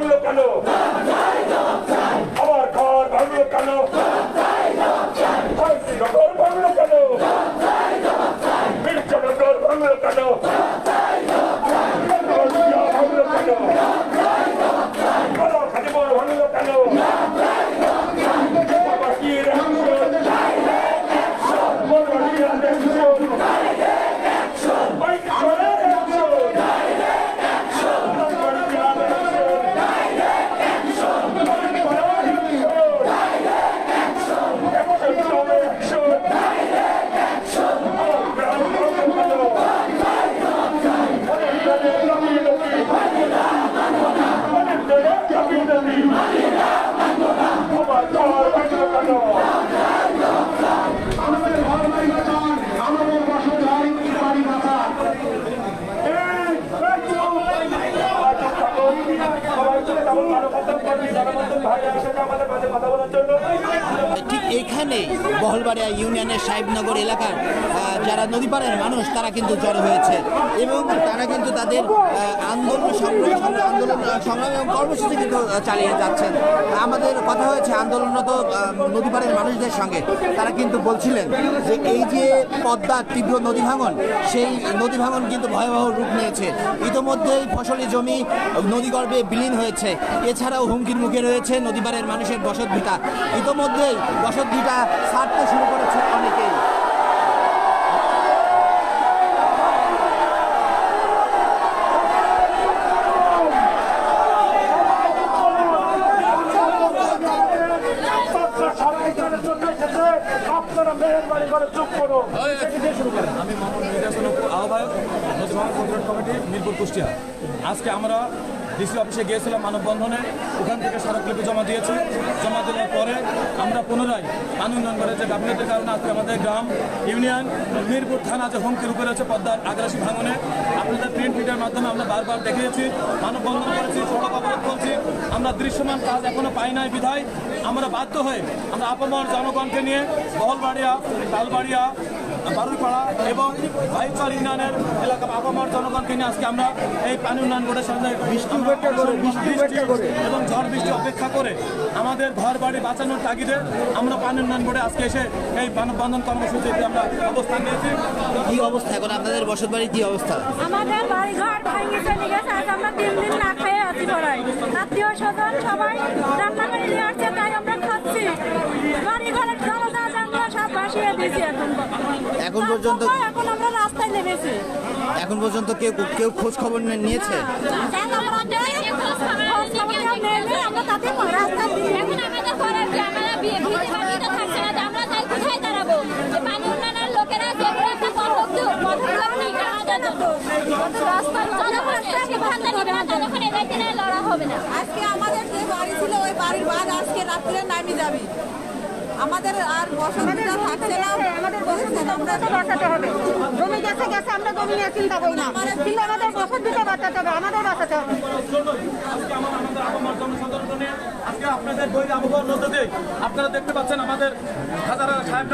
ভাঙলো কেন? আমার ঘর ভাঙলো কেন? নগর ভাঙলো কেন? মির্জানগর ভাঙলো কেন? ভাঙলো কেন? খাদিমর ভাঙলো কেন? ঠিক এইখানে বহলবাড়িয়া ইউনিয়নের সাহেবনগর এলাকার যারা নদীপাড়ের মানুষ তারা কিন্তু জড়ো হয়েছে এবং তারা কিন্তু তাদের আন্দোলন সংগ্রাম এবং কর্মসূচি কিন্তু চালিয়ে যাচ্ছেন। আমাদের কথা হয়েছে আন্দোলনরত নদীপাড়ের মানুষদের সঙ্গে। তারা কিন্তু বলছিলেন যে এই যে পদ্মার তীব্র নদী ভাঙন, সেই নদী ভাঙন কিন্তু ভয়াবহ রূপ নিয়েছে। ইতোমধ্যেই ফসলি জমি নদীগর্ভে বিলীন হয়েছে। এছাড়াও হুমকির মুখে রয়েছে নদীপাড়ের মানুষের বসতভিটা। ইতোমধ্যেই বসতভিটা ছাড়তে শুরু করেছে অনেকেই। আমি আহ্বায়ক নদী ভাঙন প্রতিরোধ কমিটি মিরপুর কুষ্টিয়া। আজকে আমরা ডিসি অফিসে গিয়েছিলাম মানববন্ধনে, ওখান থেকে স্মারকলিপি জমা দিয়েছি। জমা দেওয়ার পরে আমরা পুনরায় পানি উন্নয়ন করে যে গাফিলতির কারণে আজকে আমাদের গ্রাম ইউনিয়ন মিরপুর থানা যে হুমকির উপরে রয়েছে পদ্মার আগ্রাসী ভাঙনে, আপনাদের প্রিন্ট মিডিয়ার মাধ্যমে আমরা বারবার দেখিয়েছি, মানববন্ধন করেছি, সড়ক অবরোধ করছি। আমরা দৃশ্যমান কাজ এখনো পাই নাই বিধায় আমরা বাধ্য হয়ে আমরা আপামর জনগণকে নিয়ে বহলবাড়িয়া, তালবাড়িয়া, বারুইপাড়া এবং ভাইপাড় ইউনিয়নের এলাকা আপামর জনগণকে নিয়ে আজকে আমরা এই পানি উন্নয়ন বোর্ডের সামনে বৃষ্টি এবং ঝড় বৃষ্টি অপেক্ষা করে আমাদের ঘর বাড়ি বাঁচানোর তাগিদে আমরা পানি উন্নয়ন বোর্ডে আজকে এসে এই মানববন্ধন কর্মসূচিতে আমরা অবস্থান নিয়েছি। কি অবস্থা এখন আপনাদের বসত বাড়ির? কি অবস্থা? আমাদের বাড়ি ঘর ভেঙে চলে গেছে। আজ আমরা 3 দিন না খেয়ে আছি। পড়াই আত্মীয় স্বজন সবাই রান্না করে নিয়ে আসছে, তাই আমরা খাচ্ছি। বাড়ি ঘরের দরজা জানলা সব ভাসিয়ে দিয়েছি। এখন পর্যন্ত আমরা রাস্তায় নেমেছি। এখন পর্যন্ত কেউ খোঁজ খবর নিয়েছে? আজকে আমাদের যে বাড়ি ছিল ওই বাড়ির বাদ আজকে রাত্রে নামি যাবে। আমাদের আর বসতভিটা থাকছে না। আমাদের বসতভিটা তো বাঁচাতে হবে। জমি গেছে গেছে, আমরা জমি নিয়ে চিন্তা করি না, কিন্তু আমাদের বসতভিটা বাঁচাতে হবে, আমাদের বাঁচাতে হবে। আপনাদের বৈরী আবহাওয়ার মধ্যে দিয়ে আপনারা দেখতে পাচ্ছেন আমাদের হাজার সাহেব